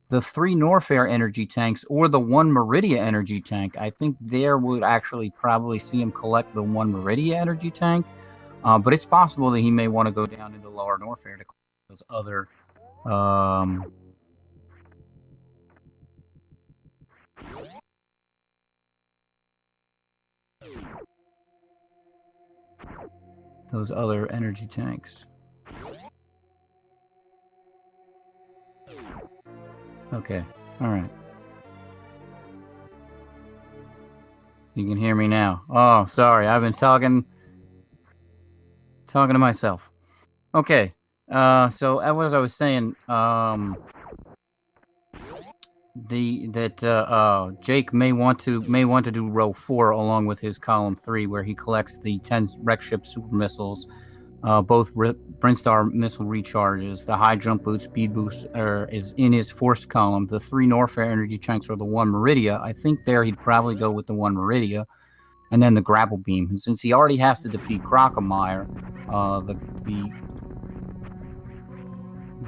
The 3 Norfair energy tanks or the 1 Meridia energy tank. I think there would actually probably see him collect the 1 Meridia energy tank, but it's possible that he may want to go down into Lower Norfair to collect those other energy tanks. Okay. All right. You can hear me now. Oh, sorry. I've been talking to myself. Okay. So as I was saying, Jake may want to do row 4 along with his column 3, where he collects the 10 wreck ship super missiles, both Brinstar missile recharges, the high jump boost, speed boost is in his forced column. The 3 Norfair energy tanks are the 1 Meridia. I think there he'd probably go with the 1 Meridia, and then the grapple beam. And since he already has to defeat Crocomire,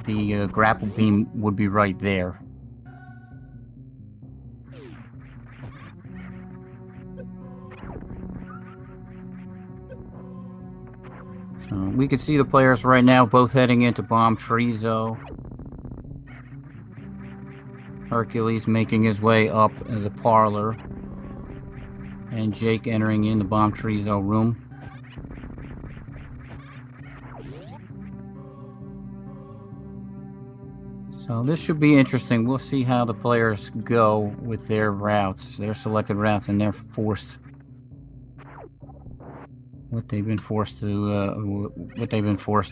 the grapple beam would be right there. So we can see the players right now both heading into Bomb Trezo. Hercules making his way up the parlor, and Jake entering in the Bomb Trezo room. So this should be interesting. We'll see how the players go with their routes, their selected routes, and their forced. What they've been forced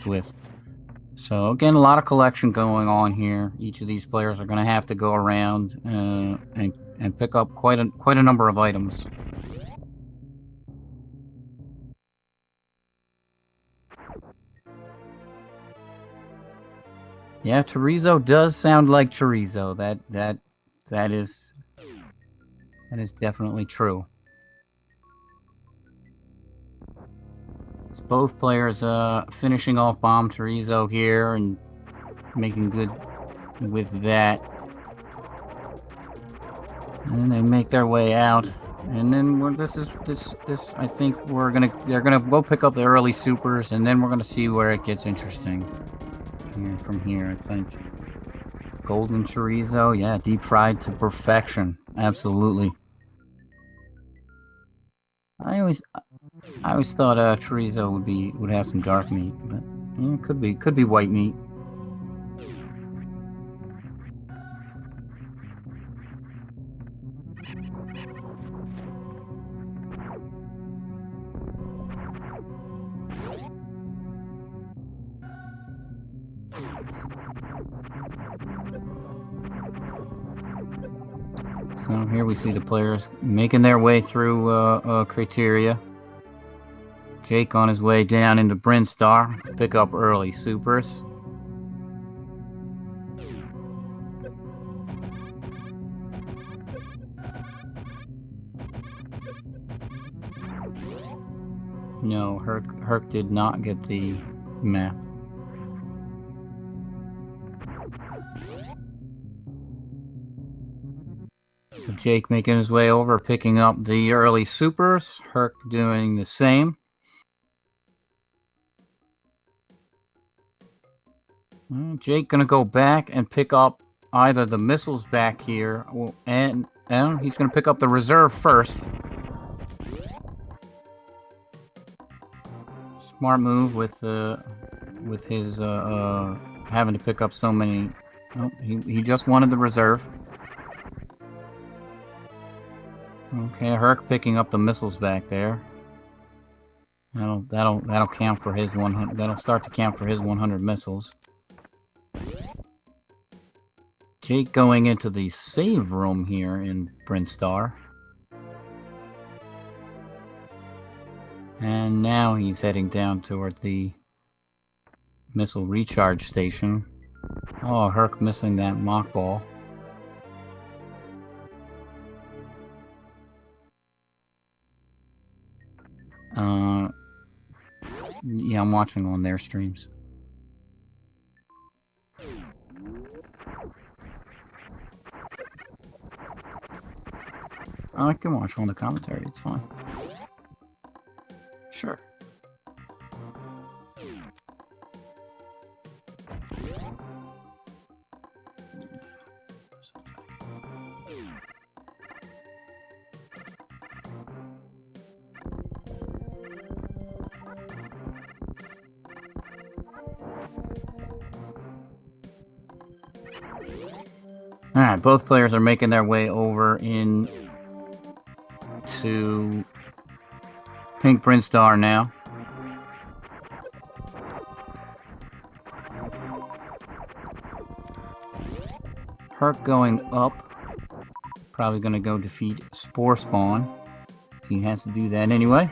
with. So again, a lot of collection going on here. Each of these players are going to have to go around and pick up quite a number of items. Yeah, chorizo does sound like chorizo. That is definitely true. Both players finishing off Bomb Chorizo here and making good with that. And they make their way out. And then I think they're gonna go pick up the early supers, and then we're gonna see where it gets interesting. From here, I think. Golden chorizo, yeah, deep fried to perfection. Absolutely. I always thought chorizo would have some dark meat, but yeah, could be white meat. So here we see the players making their way through criteria. Jake on his way down into Brinstar to pick up early supers. No, Herc did not get the map. So Jake making his way over, picking up the early supers. Herc doing the same. Jake gonna go back and pick up either the missiles back here, and he's gonna pick up the reserve first. Smart move with his having to pick up so many. Oh, he just wanted the reserve. Okay, Herc picking up the missiles back there. That'll count for his 100. That'll start to count for his 100 missiles. Jake going into the save room here in Brinstar. And now he's heading down toward the missile recharge station. Oh, Herc missing that mock ball. Yeah, I'm watching on their streams. I can watch on the commentary, it's fine. Sure. Alright, both players are making their way over in to Pink Brinstar now. Herc going up. Probably going to go defeat Spore Spawn. He has to do that anyway.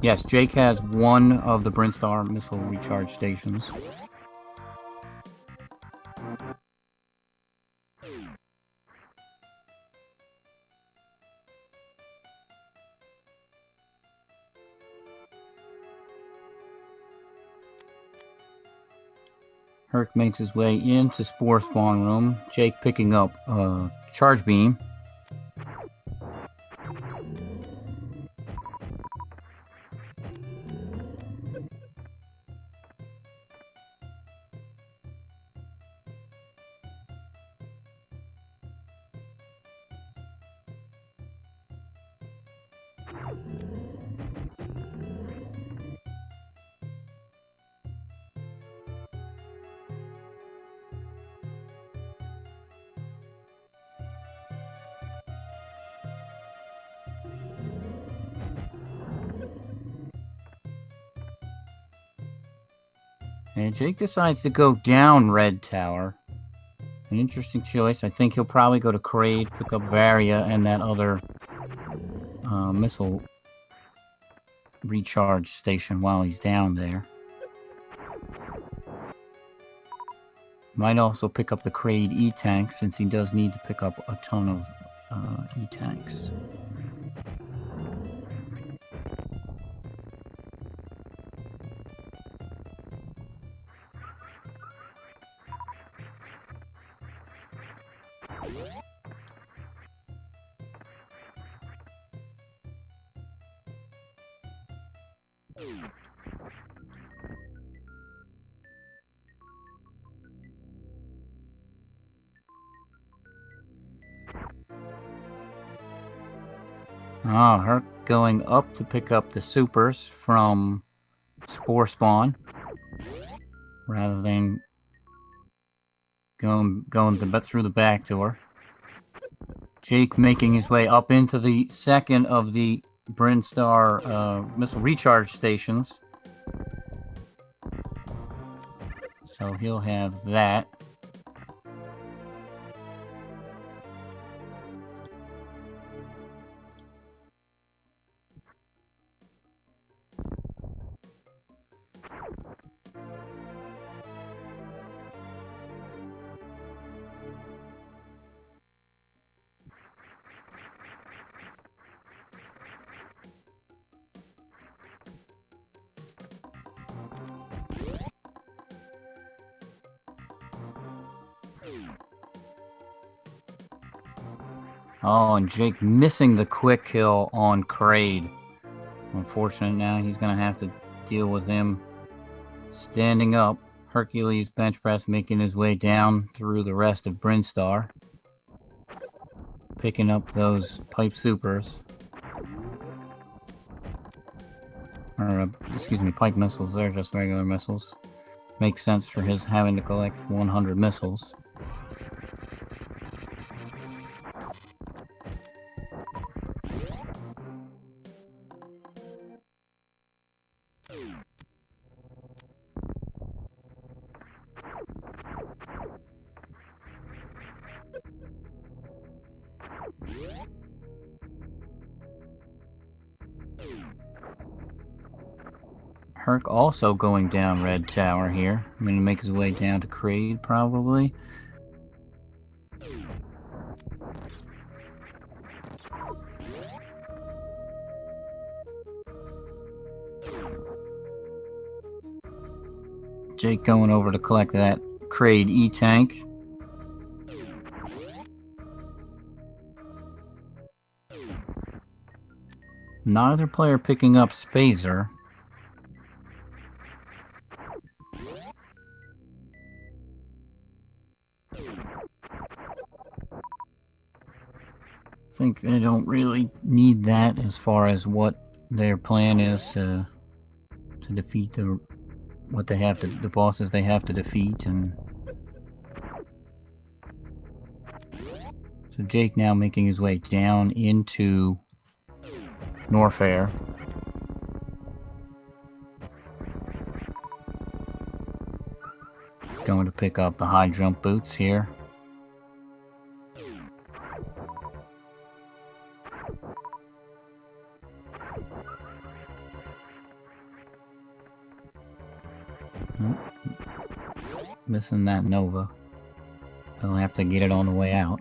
Yes, Jake has one of the Brinstar missile recharge stations. Herc makes his way into Spore Spawn room. Jake picking up Charge Beam. And Jake decides to go down Red Tower. An interesting choice. I think he'll probably go to Kraid, pick up Varia and that other missile recharge station while he's down there. Might also pick up the Kraid E-Tank, since he does need to pick up a ton of E-Tanks. Oh, Herc going up to pick up the supers from Spore Spawn, rather than going through the back door. Jake making his way up into the second of the Brinstar missile recharge stations. So he'll have that. Oh, and Jake missing the quick kill on Kraid. Unfortunate now, he's going to have to deal with him standing up. Hercules bench press making his way down through the rest of Brinstar. Picking up those pipe supers. Or, excuse me, pipe missiles. They're just regular missiles. Makes sense for his having to collect 100 missiles. Herc also going down Red Tower here. I'm going to make his way down to Kraid, probably. Jake going over to collect that Kraid E-Tank. Neither player picking up Spazer. I think they don't really need that as far as what their plan is to defeat the bosses they have to defeat, and So Jake now making his way down into Norfair. Going to pick up the high jump boots here. Missing that Nova. I'll have to get it on the way out.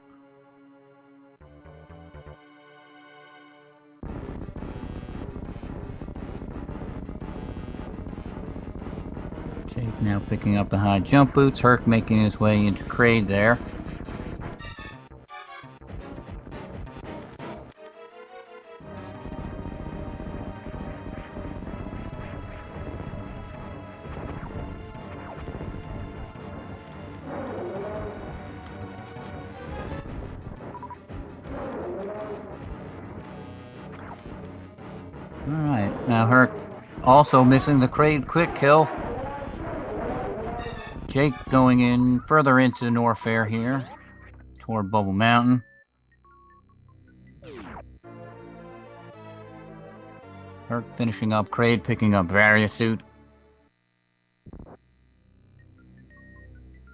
Jake now picking up the high jump boots. Herc making his way into Kraid there. Alright, now Herc also missing the Kraid quick kill. Jake going in further into Norfair here, toward Bubble Mountain. Herc finishing up Kraid, picking up Variasuit. I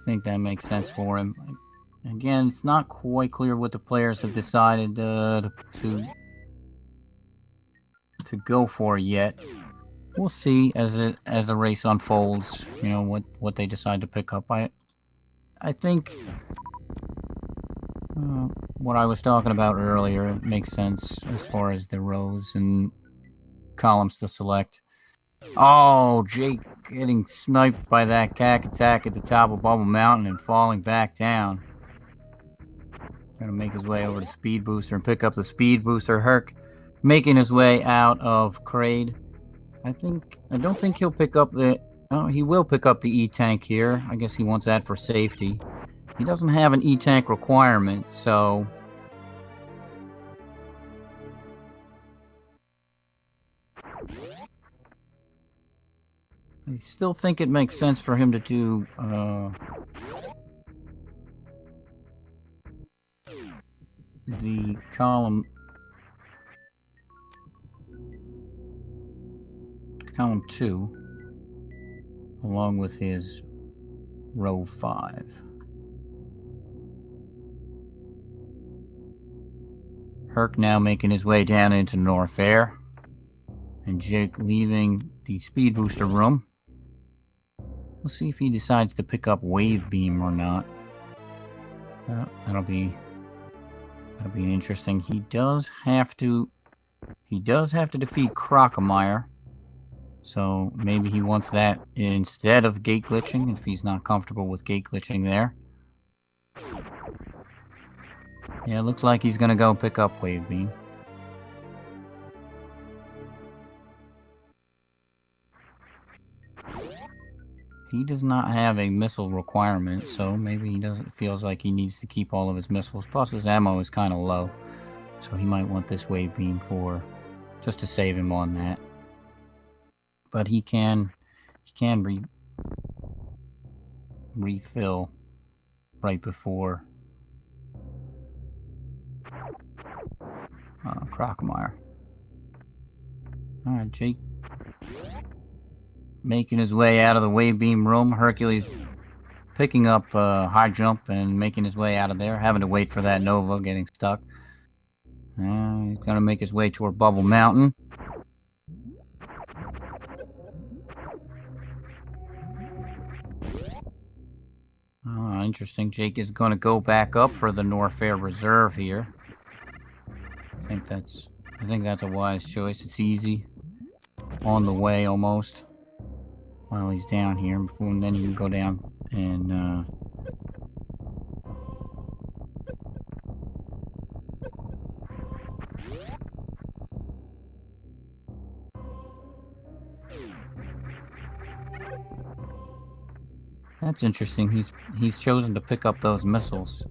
think that makes sense for him. Again, it's not quite clear what the players have decided to go for yet. We'll see as the race unfolds. You know what they decide to pick up. I think what I was talking about earlier makes sense as far as the rows and columns to select. Oh, Jake getting sniped by that cack attack at the top of Bubble Mountain and falling back down. Gonna make his way over to Speed Booster and pick up the Speed Booster. Herc making his way out of Kraid. I don't think he'll pick up the... Oh, he will pick up the E-Tank here. I guess he wants that for safety. He doesn't have an E-Tank requirement, so... I still think it makes sense for him to do... the column 2 along with his row 5. Herc now making his way down into Norfair, and Jake leaving the Speed Booster room. We'll see if he decides to pick up Wave Beam or not. That'll be interesting. He does have to defeat Crocomire. So maybe he wants that instead of gate glitching if he's not comfortable with gate glitching there. Yeah, it looks like he's gonna go pick up Wave Beam. He does not have a missile requirement, so maybe he feels like he needs to keep all of his missiles. Plus his ammo is kind of low, so he might want this Wave Beam just to save him on that. But he can refill right before Crocomire. Alright, Jake making his way out of the Wave Beam room. Hercules picking up high jump and making his way out of there, having to wait for that Nova getting stuck. He's gonna make his way toward Bubble Mountain. Interesting. Jake is going to go back up for the Norfair Reserve here. I think that's a wise choice. It's easy. On the way, almost. While he's down here. And then he can go down and... That's interesting. He's chosen to pick up those missiles.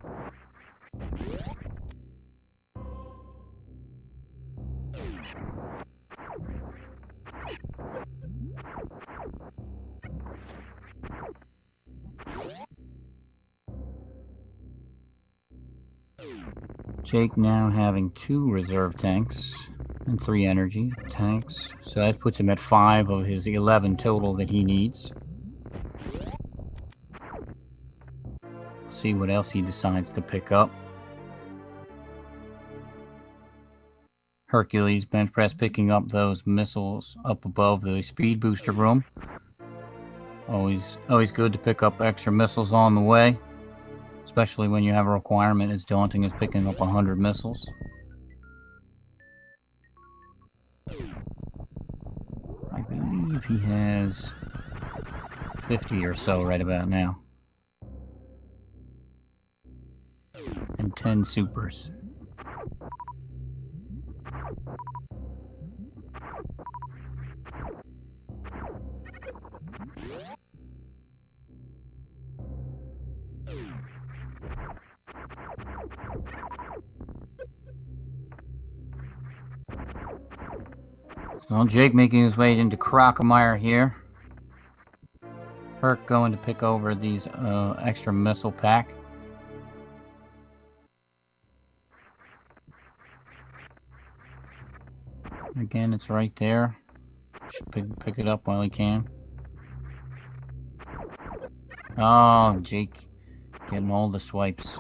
Jake now having 2 reserve tanks and 3 energy tanks. So that puts him at 5 of his 11 total that he needs. See what else he decides to pick up. Hercules bench press picking up those missiles up above the speed booster room. Always good to pick up extra missiles on the way, especially when you have a requirement as daunting as picking up 100 missiles. I believe he has 50 or so right about now. And 10 supers. So Jake making his way into Crocomire here. Herc going to pick over these extra missile pack. Again, it's right there. Should pick it up while he can. Oh, Jake getting all the swipes.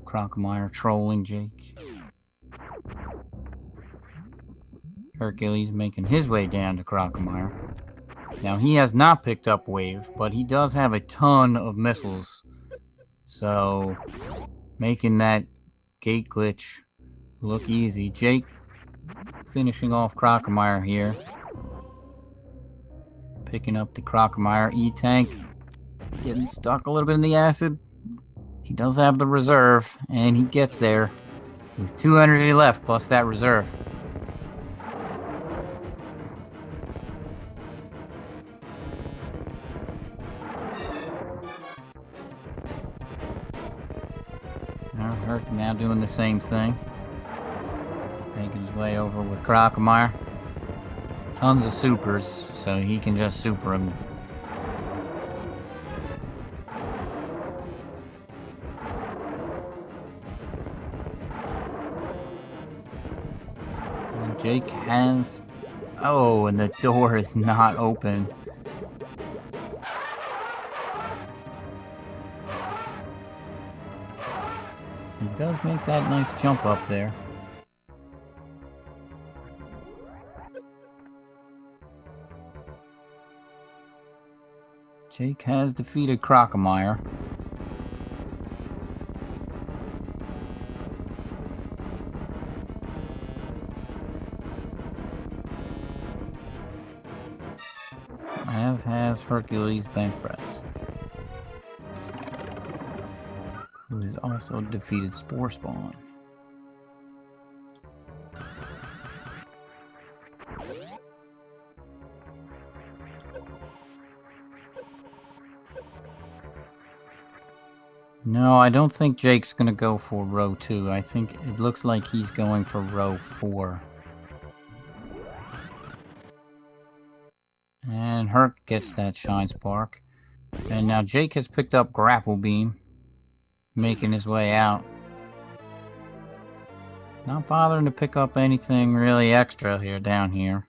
Crocomire trolling Jake. Hercules making his way down to Crocomire. Now he has not picked up Wave, but he does have a ton of missiles. So making that gate glitch look easy. Jake finishing off Crocomire here. Picking up the Crocomire E-Tank. Getting stuck a little bit in the acid. He does have the reserve, and he gets there with 2 energy left, plus that reserve. Herc now doing the same thing. Making his way over with Crocomire. Tons of supers, so he can just super him. Jake has... Oh, and the door is not open. He does make that nice jump up there. Jake has defeated Crocomire. As has Hercules Benchpress, who has also defeated Spore Spawn. No, I don't think Jake's gonna go for row 2. I think it looks like he's going for row 4. And Herc gets that Shine Spark. And now Jake has picked up Grapple Beam, making his way out. Not bothering to pick up anything really extra here down here.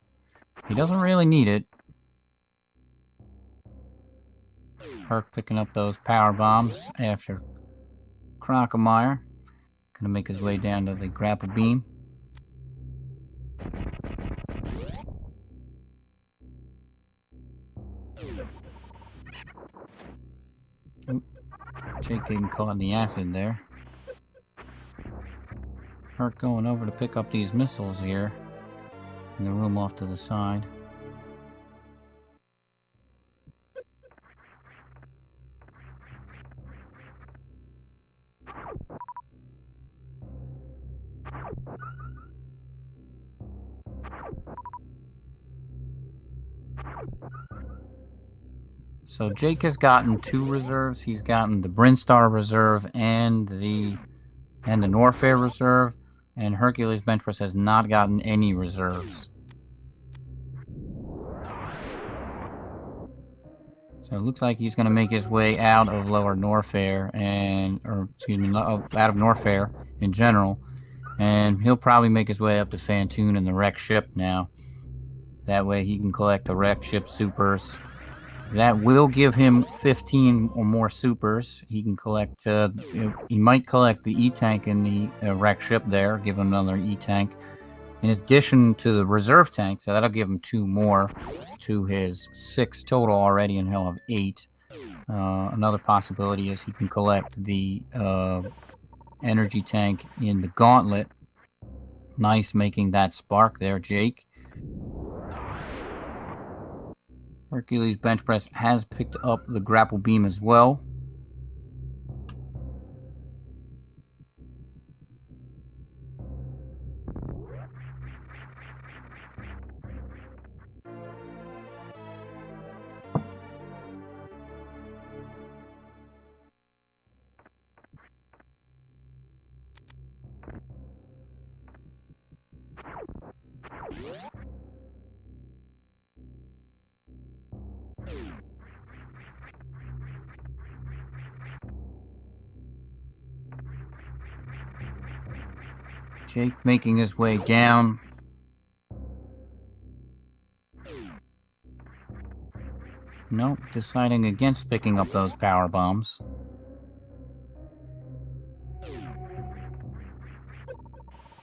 He doesn't really need it. Herc picking up those power bombs after Crocomire. Gonna make his way down to the Grapple Beam. Jake getting caught in the acid there. Herc going over to pick up these missiles here in the room off to the side. So Jake has gotten 2 reserves. He's gotten the Brinstar reserve and the Norfair reserve, and Hercules Benchpress has not gotten any reserves. So it looks like he's going to make his way out of Lower Norfair out of Norfair in general. And he'll probably make his way up to Fantoon in the wreck ship now. That way he can collect the wreck ship supers. That will give him 15 or more supers. He can collect, he might collect the E-Tank in the wreck ship there, give him another E-Tank. In addition to the reserve tank, so that'll give him 2 more to his 6 total already, and he'll have 8. Another possibility is he can collect the energy tank in the gauntlet. Nice making that spark there, Jake. Hercules bench press has picked up the grapple beam as well. Jake making his way down. Nope, deciding against picking up those power bombs.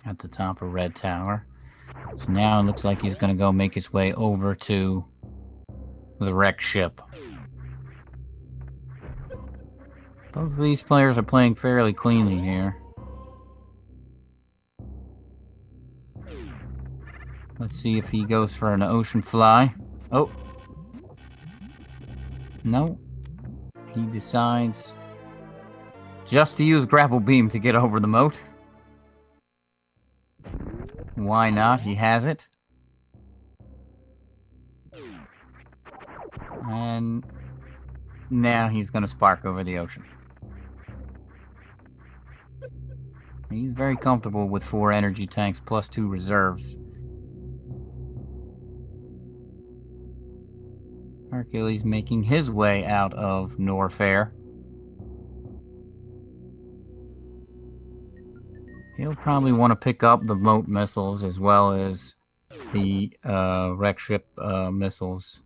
At the top of Red Tower. So now it looks like he's going to go make his way over to the wreck ship. Both of these players are playing fairly cleanly here. Let's see if he goes for an ocean fly. Oh. No. He decides just to use grapple beam to get over the moat. Why not? He has it. And now he's going to spark over the ocean. He's very comfortable with 4 energy tanks plus 2 reserves. Hercules making his way out of Norfair. He'll probably want to pick up the moat missiles as well as the wreck ship missiles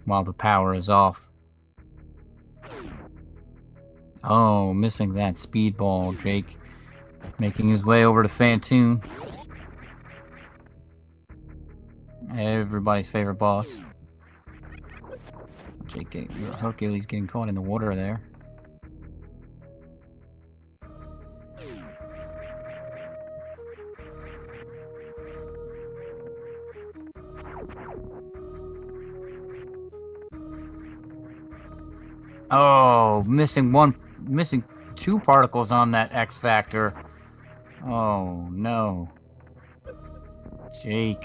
while the power is off. Oh, missing that speedball, Jake. Making his way over to Fantoon. Everybody's favorite boss. Hercules getting caught in the water there. Oh, missing 2 particles on that X Factor. Oh, no. Jake.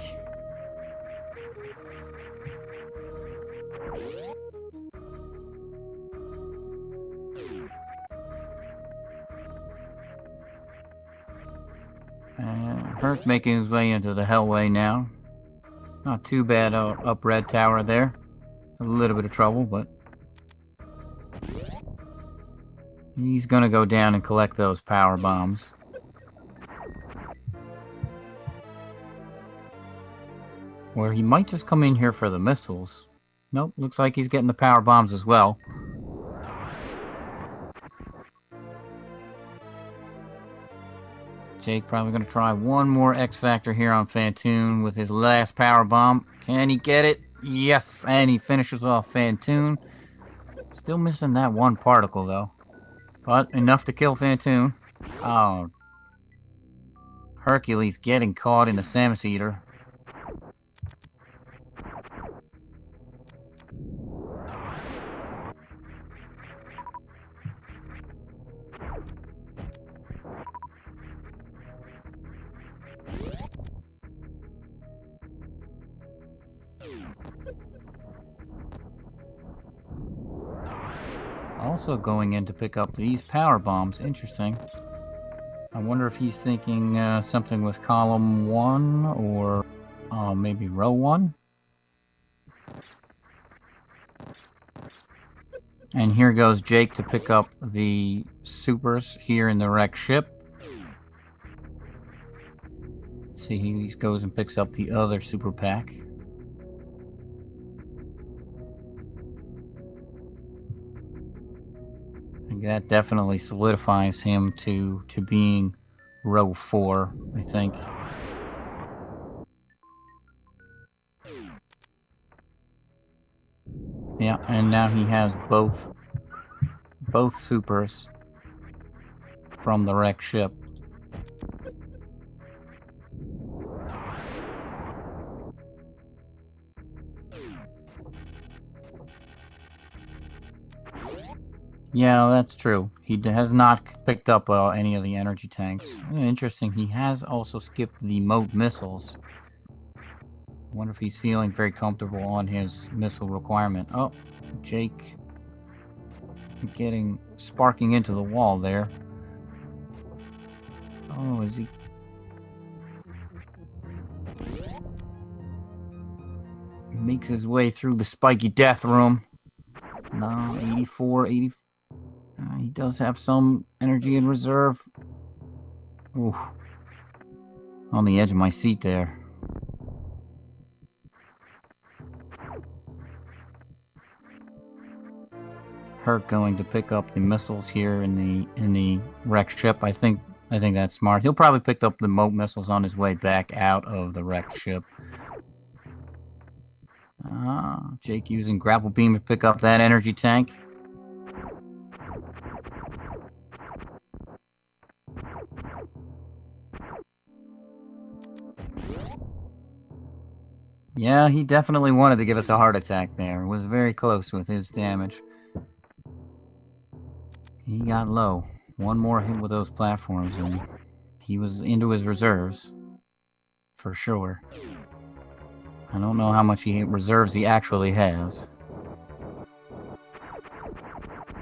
Herc making his way into the Hellway now. Not too bad up Red Tower there. A little bit of trouble, but he's gonna go down and collect those power bombs. Or he might just come in here for the missiles. Nope, looks like he's getting the power bombs as well. Jake probably going to try one more X Factor here on Fantoon with his last power bomb. Can he get it? Yes, and he finishes off Fantoon. Still missing that 1 particle, though. But enough to kill Fantoon. Oh. Hercules getting caught in the Samus Eater. Also going in to pick up these power bombs. Interesting. I wonder if he's thinking something with column 1 or maybe row 1. And here goes Jake to pick up the supers here in the wrecked ship. Let's see, he goes and picks up the other super pack. And that definitely solidifies him to being row 4, I think. Yeah, and now he has both supers from the wrecked ship. Yeah, that's true. He has not picked up any of the energy tanks. Interesting, he has also skipped the moat missiles. I wonder if he's feeling very comfortable on his missile requirement. Oh, Jake sparking into the wall there. Oh, is he? Makes his way through the spiky death room. No, 84, 80. He does have some energy in reserve. Ooh. On the edge of my seat there. Herc going to pick up the missiles here in the wrecked ship. I think that's smart. He'll probably pick up the moat missiles on his way back out of the wrecked ship. Jake using grapple beam to pick up that energy tank. Yeah, he definitely wanted to give us a heart attack there. Was very close with his damage. He got low. One more hit with those platforms, and he was into his reserves. For sure. I don't know how much reserves he actually has.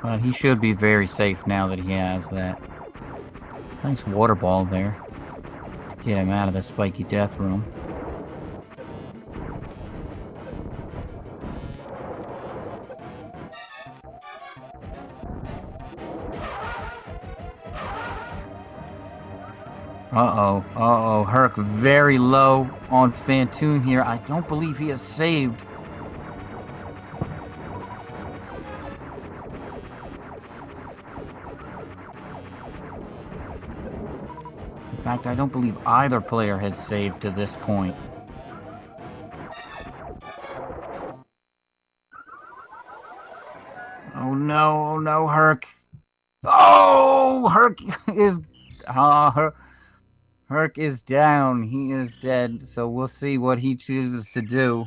But he should be very safe now that he has that. Nice water ball there. To get him out of the spiky death room. Uh-oh. Herc very low on Phantoon here. I don't believe he has saved. In fact, I don't believe either player has saved to this point. Oh no, Herc. Oh, Herc is... Herc is down. He is dead. So we'll see what he chooses to do.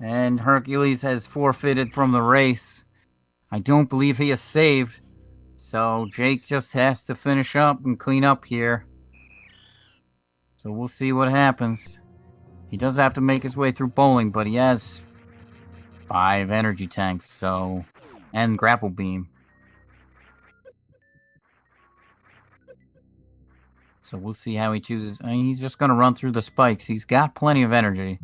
And Hercules has forfeited from the race. I don't believe he has saved. So Jake just has to finish up and clean up here. So we'll see what happens. He does have to make his way through bowling, but he has 5 energy tanks, so... and grapple beam. So we'll see how he chooses. I mean, he's just going to run through the spikes. He's got plenty of energy.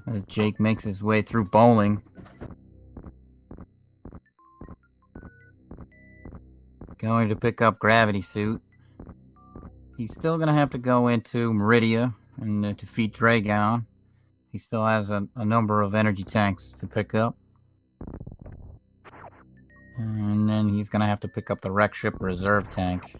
As Jake makes his way through bowling. Going to pick up Gravity Suit. He's still going to have to go into Meridia and defeat Dragon. He still has a number of energy tanks to pick up. And then he's going to have to pick up the wreck ship reserve tank.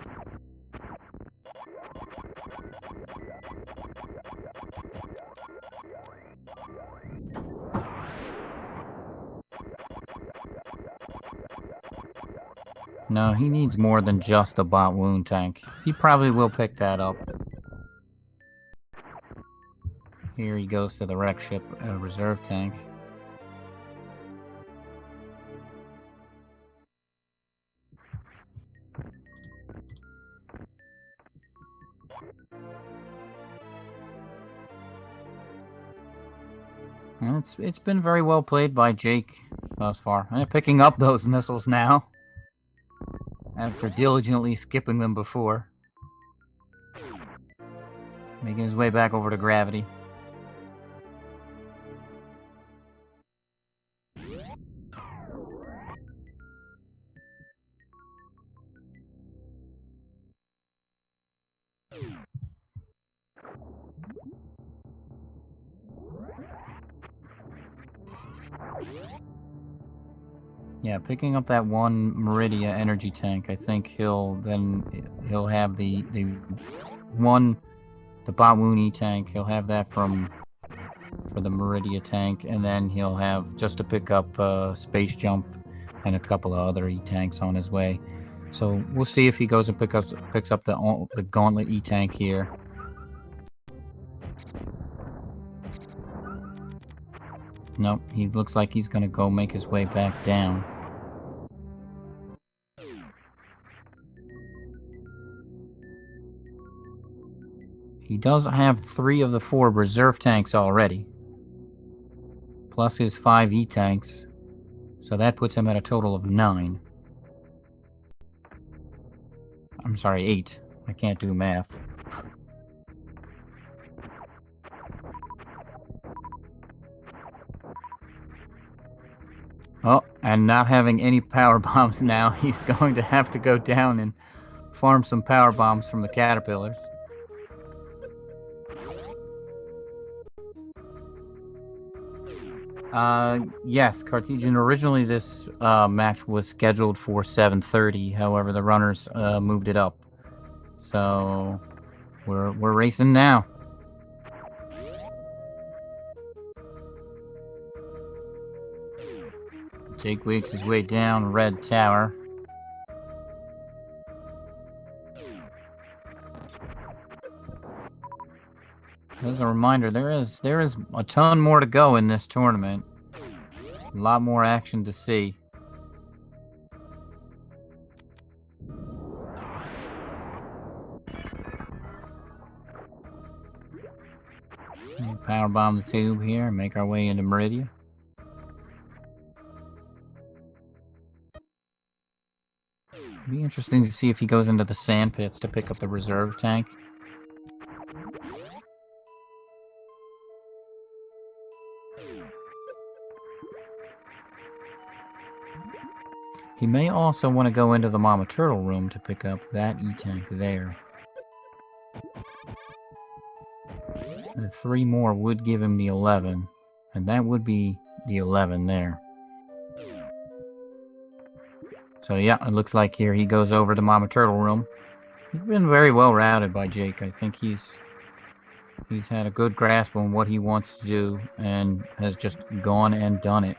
No, he needs more than just a bot wound tank. He probably will pick that up. Here he goes to the wreck ship reserve tank. And it's been very well played by Jake thus far. Picking up those missiles now. after diligently skipping them before. Making his way back over to gravity. Yeah, picking up that one Meridia energy tank, I think he'll have the Bawuni tank. He'll have that for the Meridia tank, and then he'll have just to pick up Space Jump and a couple of other E-tanks on his way. So we'll see if he goes and picks up the Gauntlet E-tank here. Nope, he looks like he's gonna go make his way back down. He does have 3 of the 4 reserve tanks already, plus his 5 E-tanks, so that puts him at a total of 9. I'm sorry, 8. I can't do math. Oh, and not having any power bombs now, he's going to have to go down and farm some power bombs from the caterpillars. Yes, Cartesian. Originally, this match was scheduled for 7:30. However, the runners moved it up, so we're racing now. Jake wakes his way down Red Tower. As a reminder, there is a ton more to go in this tournament. A lot more action to see. We'll power bomb the tube here and make our way into Meridia. Be interesting to see if he goes into the sand pits to pick up the reserve tank. He may also want to go into the Mama Turtle room to pick up that E-tank there. The 3 more would give him the 11, and that would be the 11 there. So yeah, it looks like here he goes over to Mama Turtle room. He's been very well routed by Jake. I think he's had a good grasp on what he wants to do and has just gone and done it.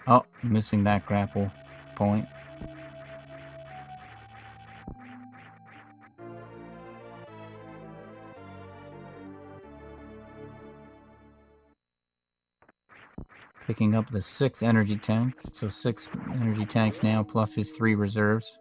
Oh, missing that grapple point. Picking up the 6 energy tanks, so 6 energy tanks now plus his 3 reserves.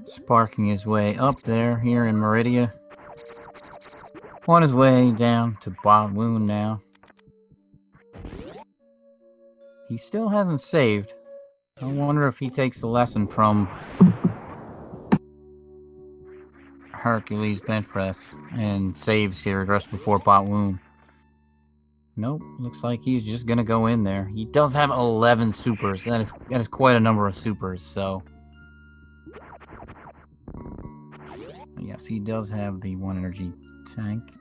Sparking his way up there here in Meridia. On his way down to Botwoon now. He still hasn't saved. I wonder if he takes the lesson from HerculesBenchpress and saves here just before Botwoon. Nope, looks like he's just gonna go in there. He does have 11 supers. That is quite a number of supers, so... Yes, he does have the 1 energy tank.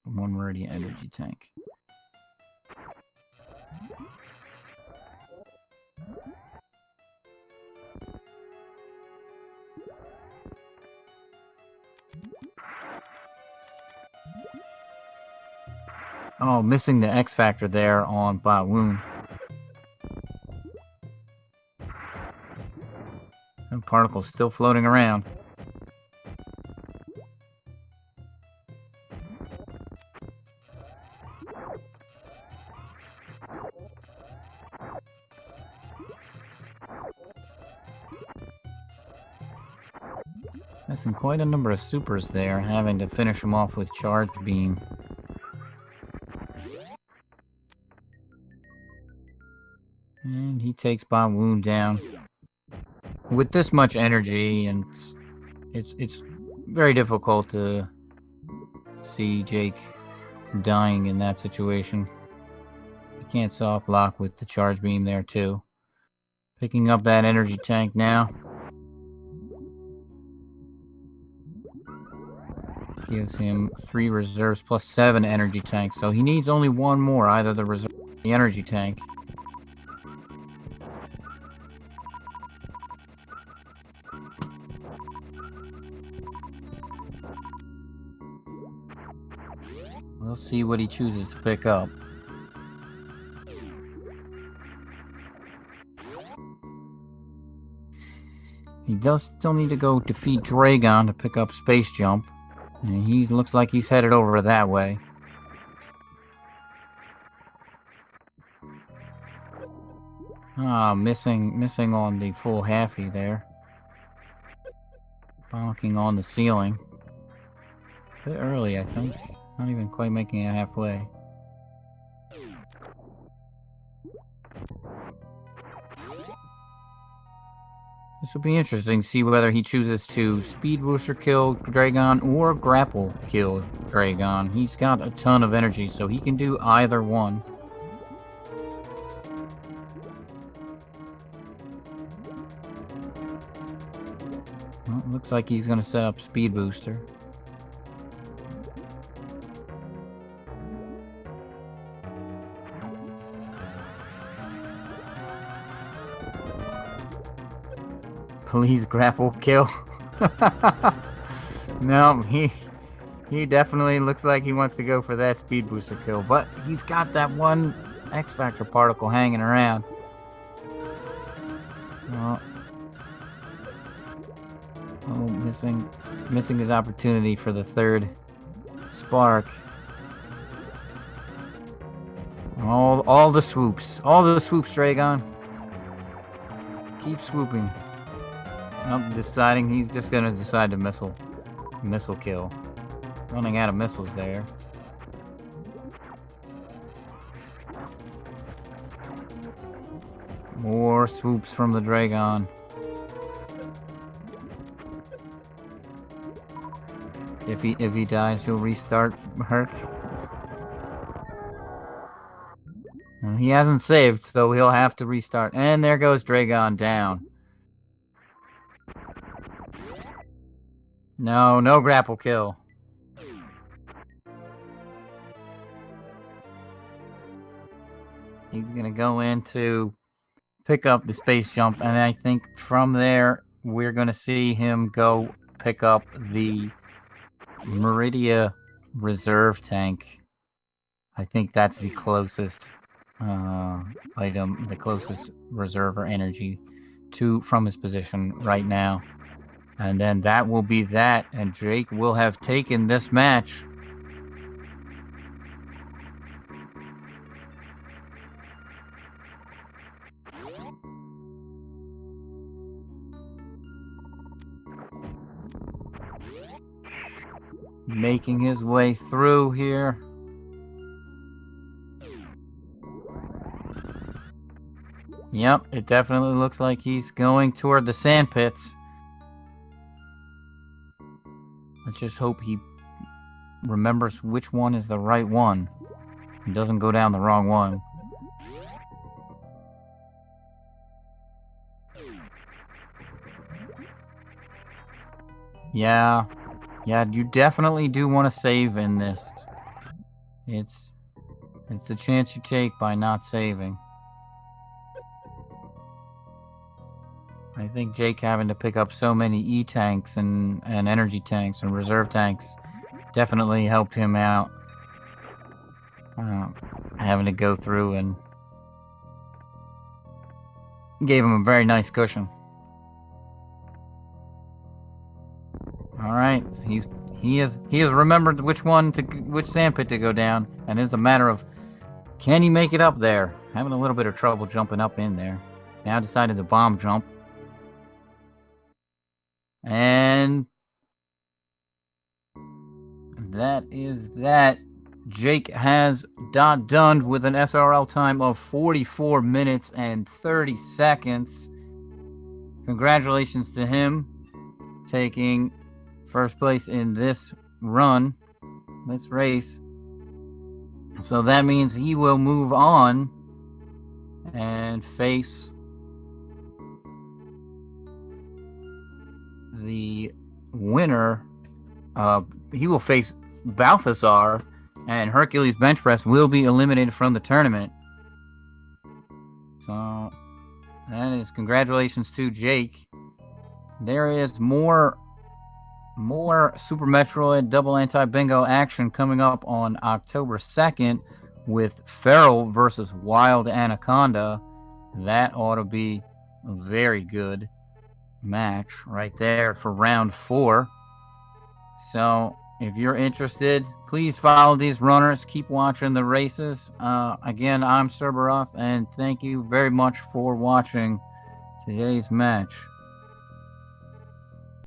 1 Meridia energy tank. Oh, missing the X Factor there on Botwoon. And particles still floating around. That's quite a number of supers there, having to finish him off with Charge Beam. And he takes Bomb Wound down. With this much energy, and it's very difficult to see Jake dying in that situation. He can't soft lock with the Charge Beam there too. Picking up that energy tank now. Gives him 3 reserves plus 7 energy tanks, so he needs only 1 more, either the reserve or the energy tank. We'll see what he chooses to pick up. He does still need to go defeat Dragon to pick up Space Jump. And he looks like he's headed over that way. Missing on the full halfie there. Bonking on the ceiling. A bit early, I think. Not even quite making it halfway. This will be interesting to see whether he chooses to Speed Booster kill Dragon or Grapple kill Dragon. He's got a ton of energy, so he can do either one. Well, it looks like he's going to set up Speed Booster. Please grapple kill. No, he definitely looks like he wants to go for that Speed Booster kill, but he's got that one X Factor particle hanging around. Oh, missing his opportunity for the 3rd spark. All the swoops, Dragon. Keep swooping. Deciding he's just gonna decide to missile kill. Running out of missiles there. More swoops from the Dragon. If he dies, he'll restart Herc. Well, he hasn't saved, so he'll have to restart. And there goes Dragon down. No grapple kill. He's gonna go in to pick up the Space Jump, and I think from there we're gonna see him go pick up the Meridia Reserve Tank. I think that's the closest item, the closest reserve or energy from his position right now. And then that will be that, and Jake will have taken this match. Making his way through here. Yep, it definitely looks like he's going toward the sand pits. Let's just hope he remembers which one is the right one and doesn't go down the wrong one. Yeah, you definitely do want to save in this. It's a chance you take by not saving. I think Jake having to pick up so many E-tanks and energy tanks and reserve tanks definitely helped him out. Having to go through and gave him a very nice cushion. All right, he has remembered which sandpit to go down, and it's a matter of can he make it up there? Having a little bit of trouble jumping up in there. Now decided to bomb jump. And that is that. Jake has done with an SRL time of 44 minutes and 30 seconds. Congratulations to him, taking first place in this run, this race. So that means he will move on and face the winner. He will face Balthazar, and Hercules Bench Press will be eliminated from the tournament. So that is congratulations to Jake. There is more Super Metroid Double Anti-Bingo action coming up on October 2nd with Feral versus Wild Anaconda. That ought to be a very good match right there for round 4. So if you're interested, please follow these runners. Keep watching the races. Again, I'm Cerberus, and thank you very much for watching today's match.